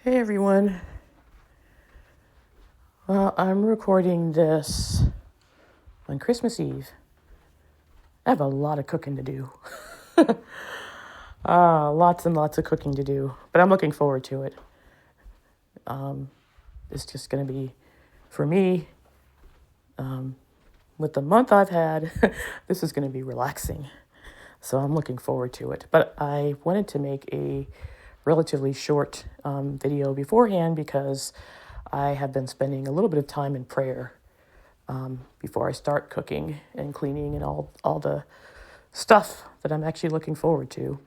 Hey everyone. Well, I'm recording this on Christmas Eve. I have a lot of cooking to do. Lots and lots of cooking to do, but I'm looking forward to it. It's just going to be, for me, with the month I've had, this is going to be relaxing. So I'm looking forward to it. But I wanted to make a relatively short video beforehand because I have been spending a little bit of time in prayer before I start cooking and cleaning and all the stuff that I'm actually looking forward to.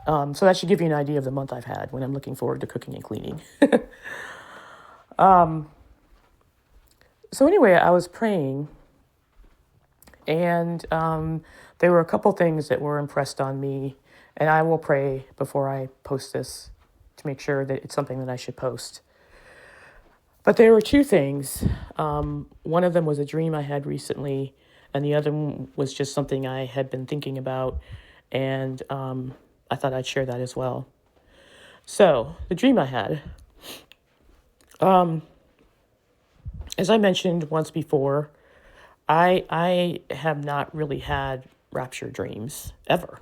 So that should give you an idea of the month I've had when I'm looking forward to cooking and cleaning. So anyway, I was praying, and there were a couple things that were impressed on me, and I will pray before I post this to make sure that it's something that I should post. But there were two things. One of them was a dream I had recently, and the other one was just something I had been thinking about, and I thought I'd share that as well. So, the dream I had, as I mentioned once before, I have not really had rapture dreams ever.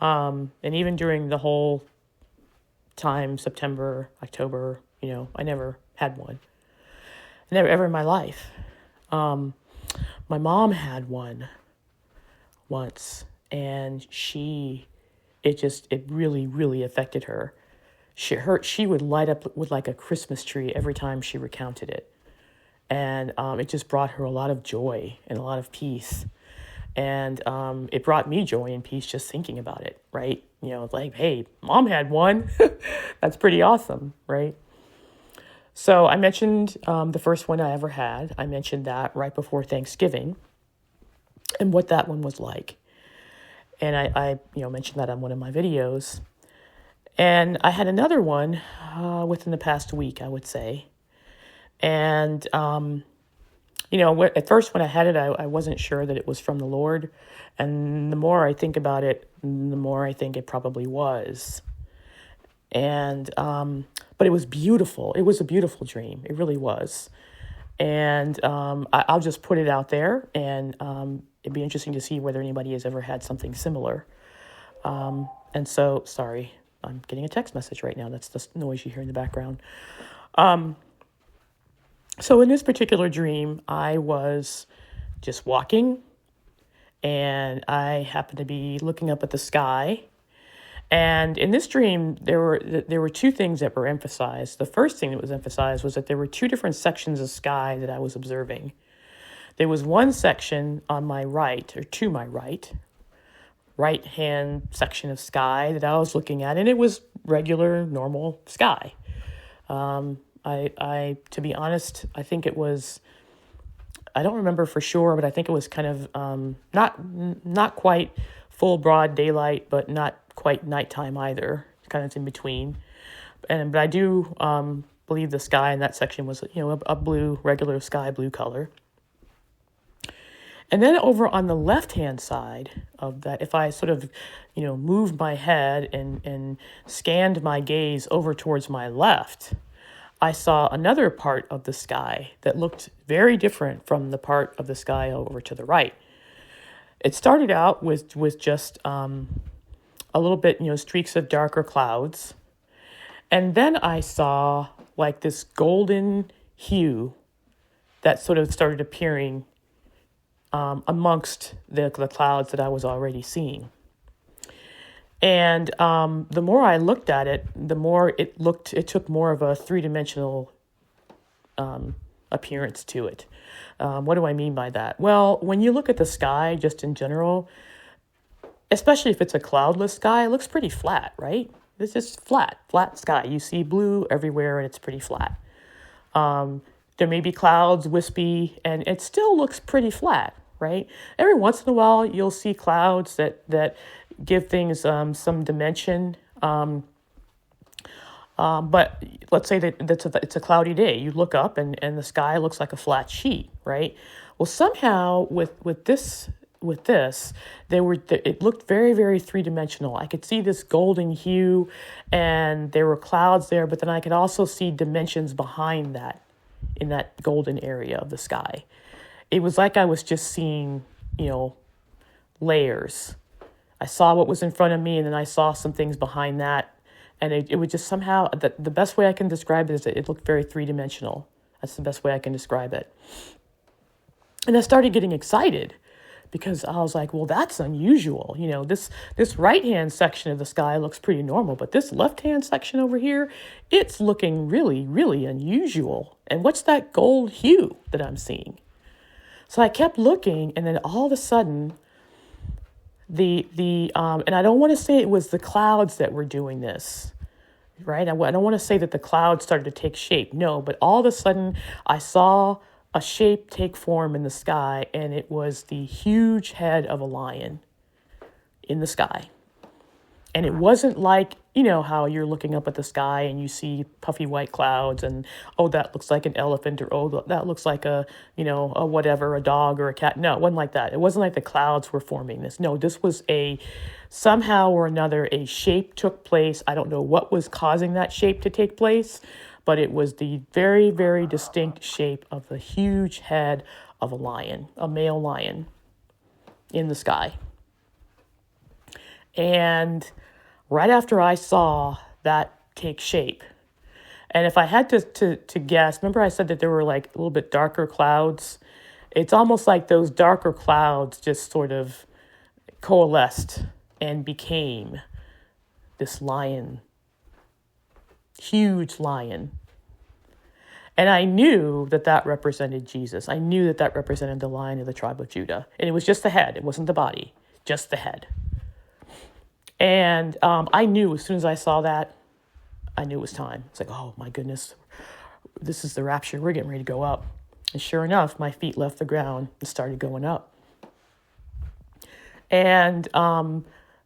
And even during the whole time, September, October, I never had one. Never ever in my life. My mom had one once, and it really, really affected her. She would light up with like a Christmas tree every time she recounted it. And it just brought her a lot of joy and a lot of peace. And it brought me joy and peace just thinking about it, right? Like, hey, mom had one. That's pretty awesome, right? So I mentioned the first one I ever had. I mentioned that right before Thanksgiving and what that one was like. And I mentioned that on one of my videos. And I had another one within the past week, I would say. And, at first when I had it, I wasn't sure that it was from the Lord. And the more I think about it, the more I think it probably was. And, but it was beautiful. It was a beautiful dream. It really was. And I'll just put it out there, and it'd be interesting to see whether anybody has ever had something similar. And so, sorry, I'm getting a text message right now. That's the noise you hear in the background. So in this particular dream, I was just walking, and I happened to be looking up at the sky. And in this dream, there were two things that were emphasized. The first thing that was emphasized was that there were two different sections of sky that I was observing. There was one section on my right, or to my right-hand section of sky that I was looking at, and it was regular, normal sky. To be honest, I think it was, I don't remember for sure, but I think it was kind of not quite full broad daylight, but not quite nighttime either, kind of in between. But I do believe the sky in that section was, a blue, regular sky blue color. And then over on the left-hand side of that, if I sort of, moved my head and scanned my gaze over towards my left, I saw another part of the sky that looked very different from the part of the sky over to the right. It started out with just a little bit, streaks of darker clouds. And then I saw like this golden hue that sort of started appearing amongst the clouds that I was already seeing. And the more I looked at it, the more it took more of a three-dimensional appearance to it. What do I mean by that? Well, when you look at the sky just in general, especially if it's a cloudless sky, it looks pretty flat, right? It's just flat sky. You see blue everywhere and it's pretty flat. There may be clouds, wispy, and it still looks pretty flat, right? Every once in a while, you'll see clouds that give things some dimension. But let's say that it's a cloudy day. You look up and the sky looks like a flat sheet, right? Well, somehow with this with this, it looked very, very three-dimensional. I could see this golden hue, and there were clouds there, but then I could also see dimensions behind that, in that golden area of the sky. It was like I was just seeing, layers. I saw what was in front of me, and then I saw some things behind that, and it would just somehow, the best way I can describe it is that it looked very three-dimensional. That's the best way I can describe it. And I started getting excited because I was like, well, that's unusual. This right-hand section of the sky looks pretty normal, but this left-hand section over here, it's looking really, really unusual. And what's that gold hue that I'm seeing? So I kept looking, and then all of a sudden, and I don't want to say it was the clouds that were doing this, right? I don't want to say that the clouds started to take shape. No, but all of a sudden, I saw a shape take form in the sky, and it was the huge head of a lion in the sky. And it wasn't like, how you're looking up at the sky and you see puffy white clouds and, oh, that looks like an elephant, or, oh, that looks like a whatever, a dog or a cat. No, it wasn't like that. It wasn't like the clouds were forming this. No, this was somehow or another, a shape took place. I don't know what was causing that shape to take place, but it was the very, very distinct shape of the huge head of a lion, a male lion in the sky. And right after I saw that take shape, and if I had to guess, remember I said that there were like a little bit darker clouds? It's almost like those darker clouds just sort of coalesced and became this lion, huge lion. And I knew that represented Jesus. I knew that represented the Lion of the tribe of Judah. And it was just the head. It wasn't the body, just the head. And I knew as soon as I saw that, I knew it was time. It's like, oh my goodness, this is the rapture. We're getting ready to go up. And sure enough, my feet left the ground and started going up. And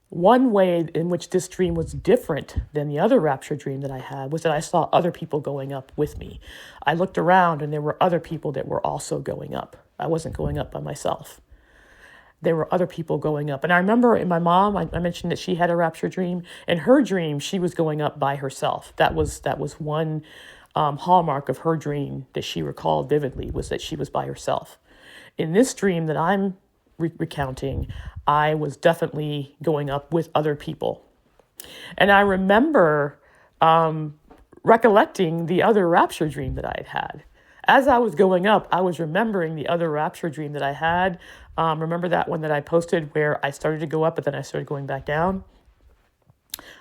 one way in which this dream was different than the other rapture dream that I had was that I saw other people going up with me. I looked around and there were other people that were also going up. I wasn't going up by myself. There were other people going up. And I remember in my mom, I mentioned that she had a rapture dream. In her dream, she was going up by herself. That was one hallmark of her dream that she recalled vividly, was that she was by herself. In this dream that I'm recounting, I was definitely going up with other people. And I remember recollecting the other rapture dream that I had had. As I was going up, I was remembering the other rapture dream that I had. Remember that one that I posted where I started to go up, but then I started going back down?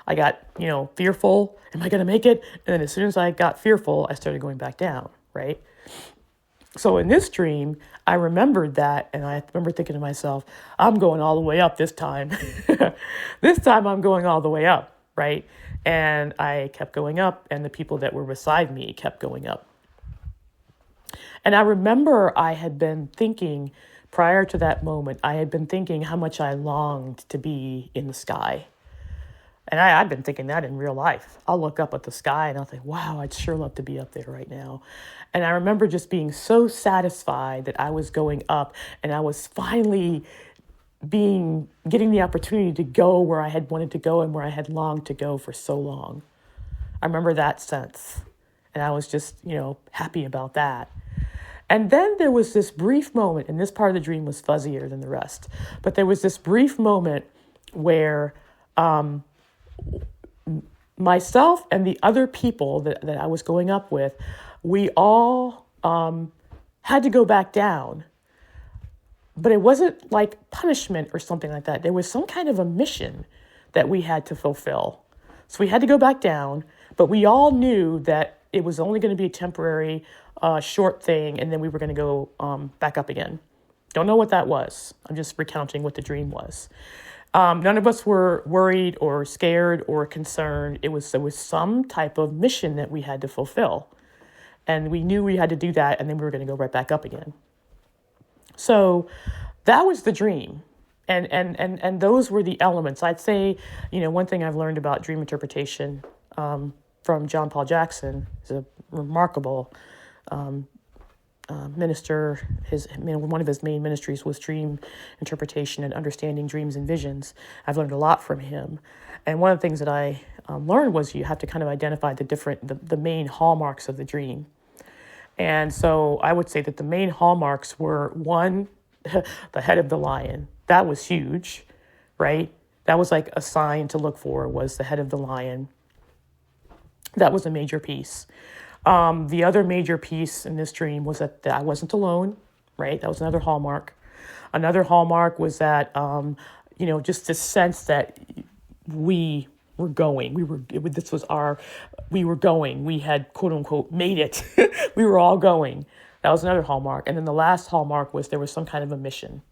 I got, fearful. Am I going to make it? And then as soon as I got fearful, I started going back down, right? So in this dream, I remembered that, and I remember thinking to myself, I'm going all the way up this time. This time I'm going all the way up, right? And I kept going up, and the people that were beside me kept going up. And I remember I had been thinking, prior to that moment, I had been thinking how much I longed to be in the sky. And I've been thinking that in real life. I'll look up at the sky and I'll think, wow, I'd sure love to be up there right now. And I remember just being so satisfied that I was going up and I was finally getting the opportunity to go where I had wanted to go and where I had longed to go for so long. I remember that sense. And I was just, happy about that. And then there was this brief moment, and this part of the dream was fuzzier than the rest, but there was this brief moment where myself and the other people that I was going up with, we all had to go back down. But it wasn't like punishment or something like that. There was some kind of a mission that we had to fulfill. So we had to go back down, but we all knew that it was only going to be a temporary, short thing, and then we were going to go back up again. Don't know what that was. I'm just recounting what the dream was. None of us were worried or scared or concerned. There was some type of mission that we had to fulfill. And we knew we had to do that, and then we were going to go right back up again. So that was the dream. And those were the elements. I'd say, one thing I've learned about dream interpretation from John Paul Jackson is a remarkable minister. One of his main ministries was dream interpretation and understanding dreams and visions. I've learned a lot from him. And one of the things that I learned was you have to kind of identify the main hallmarks of the dream. And so I would say that the main hallmarks were, one, the head of the lion. That was huge, right? That was like a sign to look for, was the head of the lion. That was a major piece. The other major piece in this dream was that I wasn't alone, right? That was another hallmark. Another hallmark was that, just this sense that we were going. We were going. We had, quote unquote, made it. We were all going. That was another hallmark. And then the last hallmark was there was some kind of a mission.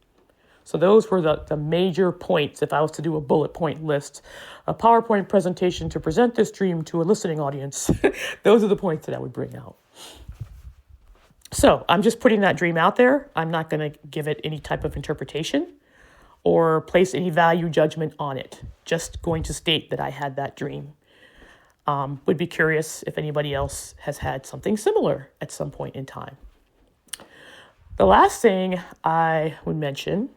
So those were the major points. If I was to do a bullet point list, a PowerPoint presentation to present this dream to a listening audience, those are the points that I would bring out. So I'm just putting that dream out there. I'm not going to give it any type of interpretation or place any value judgment on it. Just going to state that I had that dream. Would be curious if anybody else has had something similar at some point in time. The last thing I would mention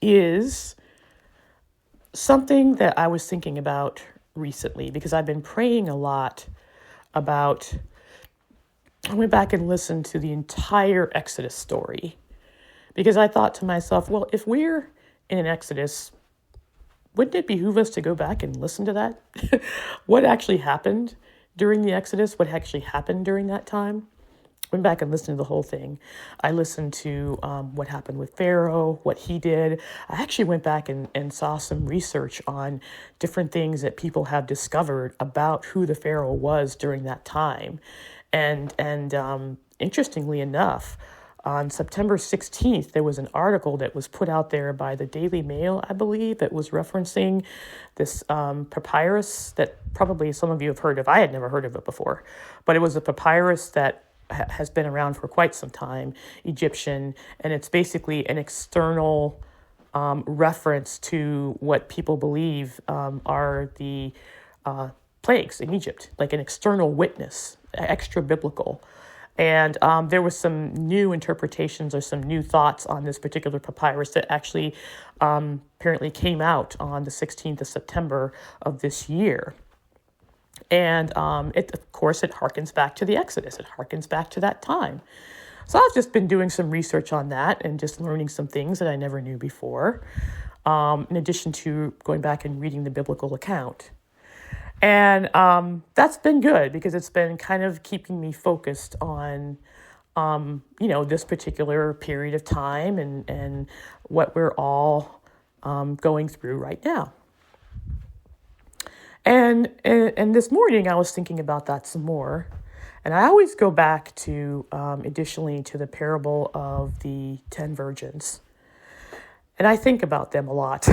is something that I was thinking about recently, because I've been praying a lot about. I went back and listened to the entire Exodus story, because I thought to myself, well, if we're in an Exodus, wouldn't it behoove us to go back and listen to that? What actually happened during the Exodus? What actually happened during that time? Went back and listened to the whole thing. I listened to what happened with Pharaoh, what he did. I actually went back and saw some research on different things that people have discovered about who the Pharaoh was during that time. And interestingly enough, on September 16th, there was an article that was put out there by the Daily Mail, I believe, that was referencing this papyrus that probably some of you have heard of. I had never heard of it before, but it was a papyrus that has been around for quite some time, Egyptian, and it's basically an external reference to what people believe are the plagues in Egypt, like an external witness, extra biblical. And there was some new interpretations or some new thoughts on this particular papyrus that actually apparently came out on the 16th of September of this year. And of course, it harkens back to the Exodus. It harkens back to that time. So I've just been doing some research on that and just learning some things that I never knew before, in addition to going back and reading the biblical account. And that's been good, because it's been kind of keeping me focused on, this particular period of time and what we're all going through right now. And this morning I was thinking about that some more. And I always go back to, additionally, to the parable of the 10 virgins. And I think about them a lot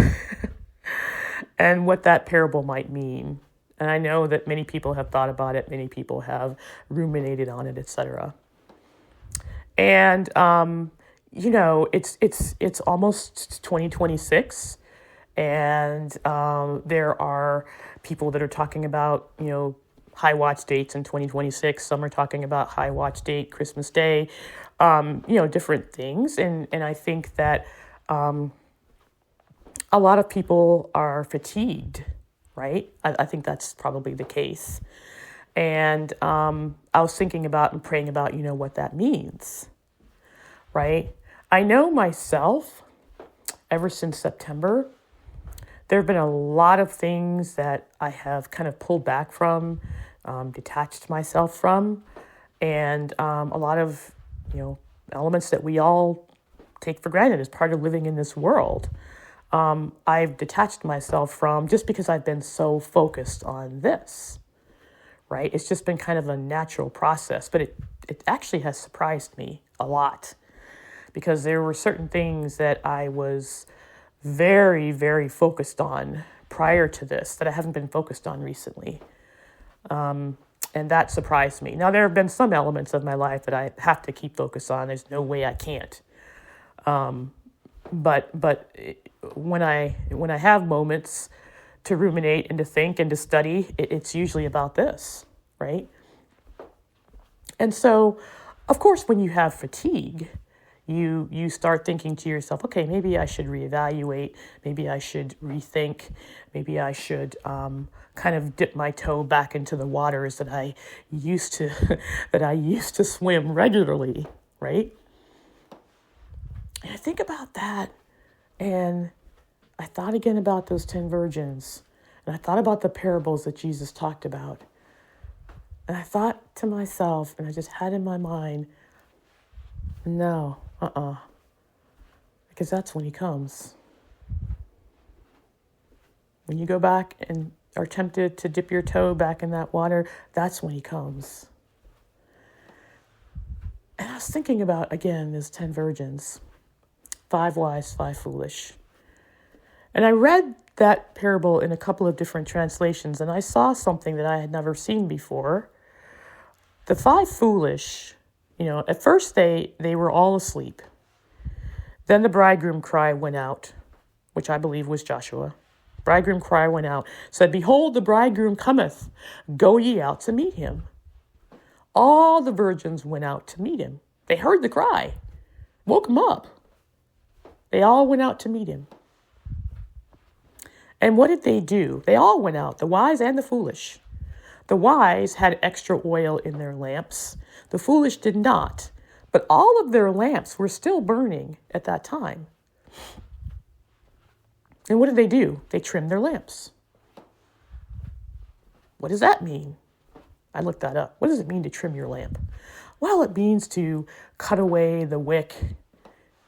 and what that parable might mean. And I know that many people have thought about it. Many people have ruminated on it, etc. And, it's almost 2026. And there are people that are talking about, high watch dates in 2026. Some are talking about high watch date, Christmas Day, different things. And I think that a lot of people are fatigued, right? I think that's probably the case. And I was thinking about and praying about, what that means, right? I know myself, ever since September, there have been a lot of things that I have kind of pulled back from, detached myself from, and a lot of, elements that we all take for granted as part of living in this world. I've detached myself from, just because I've been so focused on this, right? It's just been kind of a natural process, but it actually has surprised me a lot, because there were certain things that I was very, very focused on prior to this that I haven't been focused on recently. And that surprised me. Now, there have been some elements of my life that I have to keep focused on. There's no way I can't. But when I have moments to ruminate and to think and to study, it's usually about this, right? And so Of course, when you have fatigue, you start thinking to yourself, okay, maybe I should reevaluate, maybe I should rethink, maybe I should kind of dip my toe back into the waters that I used to that I used to swim regularly, right? And I think about that, and I thought again about those 10 virgins, and I thought about the parables that Jesus talked about. And I thought to myself, and I just had in my mind, no, because that's when he comes. When you go back and are tempted to dip your toe back in that water, that's when he comes. And I was thinking about, again, these 10 virgins, 5 wise, 5 foolish. And I read that parable in a couple of different translations, and I saw something that I had never seen before. The 5 foolish, at first they were all asleep. Then the bridegroom cry went out, which I believe was Joshua. Bridegroom cry went out, said, "Behold, the bridegroom cometh. Go ye out to meet him." All the virgins went out to meet him. They heard the cry, woke him up. They all went out to meet him. And what did they do? They all went out, the wise and the foolish. The wise had extra oil in their lamps. The foolish did not. But all of their lamps were still burning at that time. And what did they do? They trimmed their lamps. What does that mean? I looked that up. What does it mean to trim your lamp? Well, it means to cut away the wick,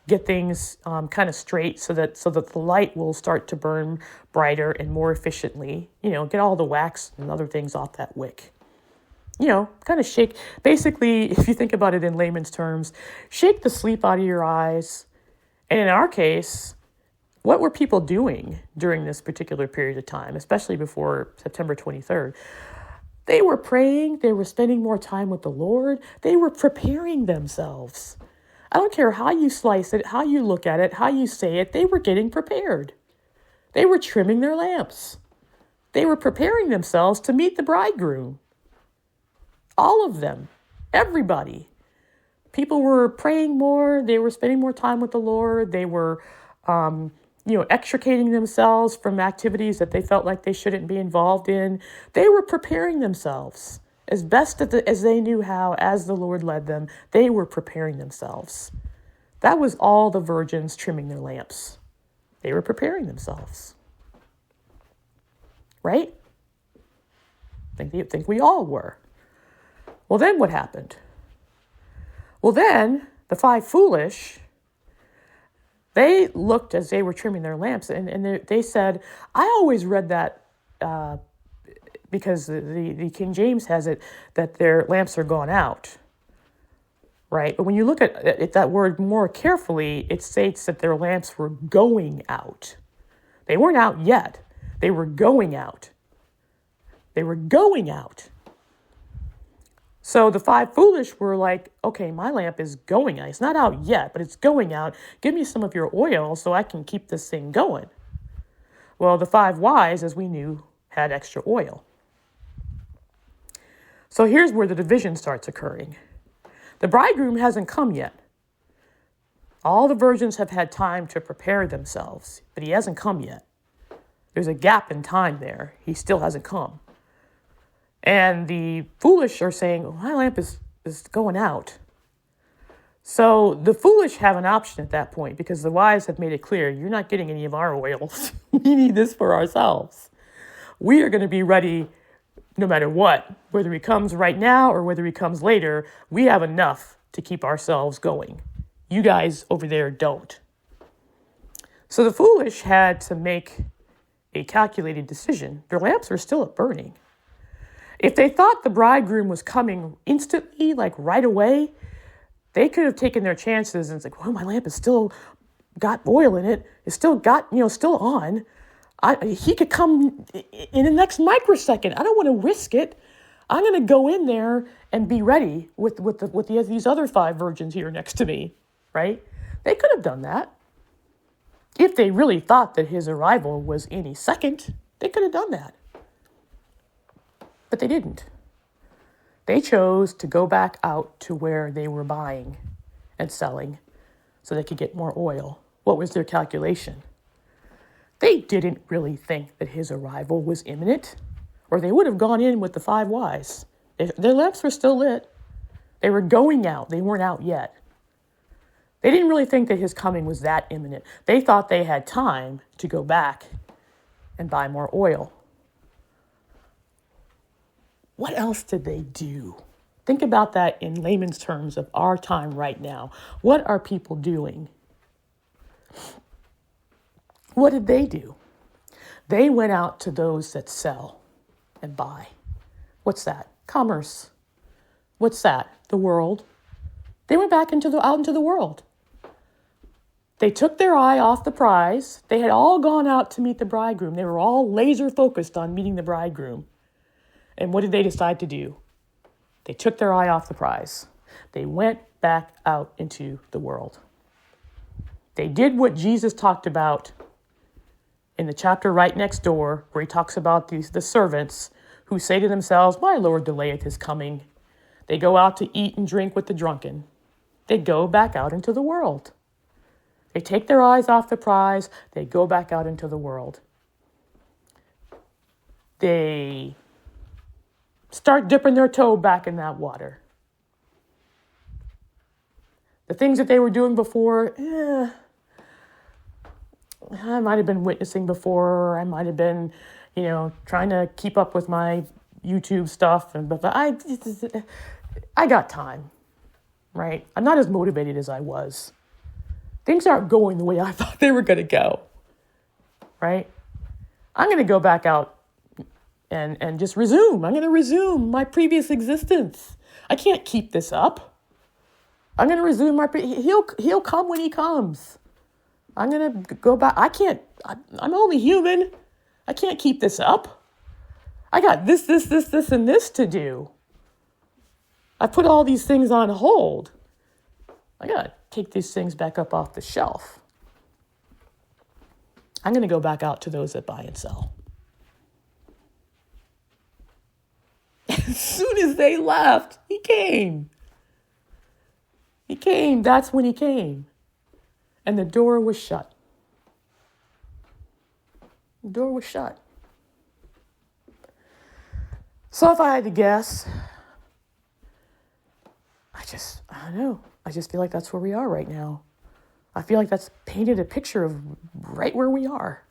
get things kind of straight so that the light will start to burn brighter and more efficiently. Get all the wax and other things off that wick. Kind of shake. Basically, if you think about it in layman's terms, shake the sleep out of your eyes. And in our case, what were people doing during this particular period of time, especially before September 23rd? They were praying. They were spending more time with the Lord. They were preparing themselves. I don't care how you slice it, how you look at it, how you say it. They were getting prepared. They were trimming their lamps. They were preparing themselves to meet the bridegroom. All of them, everybody. People were praying more. They were spending more time with the Lord. They were, extricating themselves from activities that they felt like they shouldn't be involved in. They were preparing themselves as best as they knew how, as the Lord led them. They were preparing themselves. That was all the virgins trimming their lamps. They were preparing themselves. Right? I think we all were. Well, then what happened? Well, then the 5 foolish, they looked as they were trimming their lamps, and they said, I always read that because the King James has it that their lamps are gone out, right? But when you look at that word more carefully, it states that their lamps were going out. They weren't out yet. They were going out. They were going out. So the 5 foolish were like, okay, my lamp is going out. It's not out yet, but it's going out. Give me some of your oil so I can keep this thing going. Well, the 5 wise, as we knew, had extra oil. So here's where the division starts occurring. The bridegroom hasn't come yet. All the virgins have had time to prepare themselves, but he hasn't come yet. There's a gap in time there. He still hasn't come. And the foolish are saying, my lamp is going out. So the foolish have an option at that point because the wise have made it clear, you're not getting any of our oil. We need this for ourselves. We are going to be ready no matter what. Whether he comes right now or whether he comes later, we have enough to keep ourselves going. You guys over there don't. So the foolish had to make a calculated decision. Their lamps were still burning. If they thought the bridegroom was coming instantly, like right away, they could have taken their chances and said, well, my lamp is still got oil in it. It's still got, still on. He could come in the next microsecond. I don't want to risk it. I'm going to go in there and be ready with these other 5 virgins here next to me, right? They could have done that. If they really thought that his arrival was any second, they could have done that. But they didn't. They chose to go back out to where they were buying and selling so they could get more oil. What was their calculation? They didn't really think that his arrival was imminent, or they would have gone in with the 5 wise. Their lamps were still lit. They were going out. They weren't out yet. They didn't really think that his coming was that imminent. They thought they had time to go back and buy more oil. What else did they do? Think about that in layman's terms of our time right now. What are people doing? What did they do? They went out to those that sell and buy. What's that? Commerce. What's that? The world. They went back out into the world. They took their eye off the prize. They had all gone out to meet the bridegroom. They were all laser focused on meeting the bridegroom. And what did they decide to do? They took their eye off the prize. They went back out into the world. They did what Jesus talked about in the chapter right next door, where he talks about the servants who say to themselves, "My Lord delayeth his coming." They go out to eat and drink with the drunken. They go back out into the world. They take their eyes off the prize. They go back out into the world. They start dipping their toe back in that water. The things that they were doing before, I might have been witnessing before, or I might have been, trying to keep up with my YouTube stuff. But I got time, right? I'm not as motivated as I was. Things aren't going the way I thought they were going to go, right? I'm going to go back out and just resume. I'm going to resume my previous existence. I can't keep this up. I'm going to resume he'll come when he comes. I'm going to go back. I'm only human. I can't keep this up. I got this, and this to do. I put all these things on hold. I got to take these things back up off the shelf. I'm going to go back out to those that buy and sell. As soon as they left, he came. He came. That's when he came. And the door was shut. The door was shut. So if I had to guess, I don't know. I just feel like that's where we are right now. I feel like that's painted a picture of right where we are.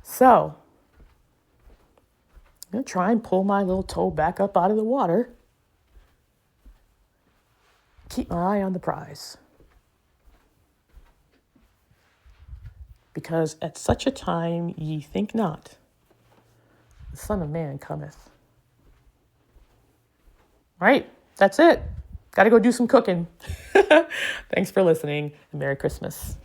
So, I'm going to try and pull my little toe back up out of the water. Keep my eye on the prize. Because at such a time ye think not, the Son of Man cometh. Right? That's it. Got to go do some cooking. Thanks for listening, and Merry Christmas.